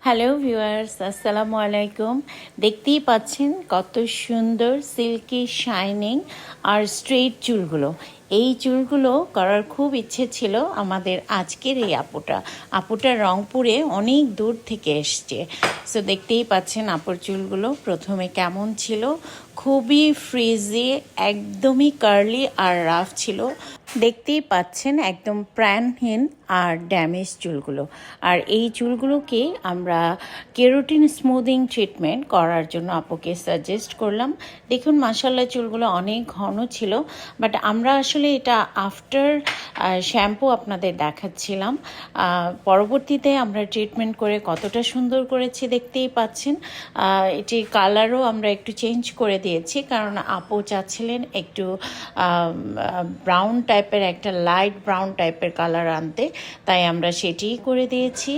Hello viewers, আসসালামু আলাইকুম। দেখতেই পাচ্ছেন কত সুন্দর সিল্কি শাইনিং আর স্ট্রেইট চুলগুলো। এই চুলগুলো করার খুব ইচ্ছে ছিল আমাদের আজকের এই আপুটা রংপুরে অনেক দূর থেকে এসছে। সো দেখতেই পাচ্ছেন আপুর চুলগুলো প্রথমে কেমন ছিল, খুবই ফ্রিজি, একদমই কার্লি আর রাফ ছিল। দেখতেই পাচ্ছেন একদম প্রাণহীন আর ড্যামেজ চুলগুলো। আর এই চুলগুলোকে আমরা কেরোটিন স্মুদিং ট্রিটমেন্ট করার জন্য আপুকে সাজেস্ট করলাম। দেখুন মাশাআল্লাহ চুলগুলো অনেক ঘন ছিল, বাট আমরা আসলে এটা আফটার শ্যাম্পু আপনাদের দেখাচ্ছিলাম। পরবর্তীতে আমরা ট্রিটমেন্ট করে কতটা সুন্দর করেছি দেখতেই পাচ্ছেন। এটির কালারও আমরা একটু চেঞ্জ করে দিয়েছি, কারণ আপু চাচ্ছিলেন একটু ব্রাউন টাইপের, একটা লাইট ব্রাউন টাইপের কালার আনতে, তাই আমরা সেটিই করে দিয়েছি।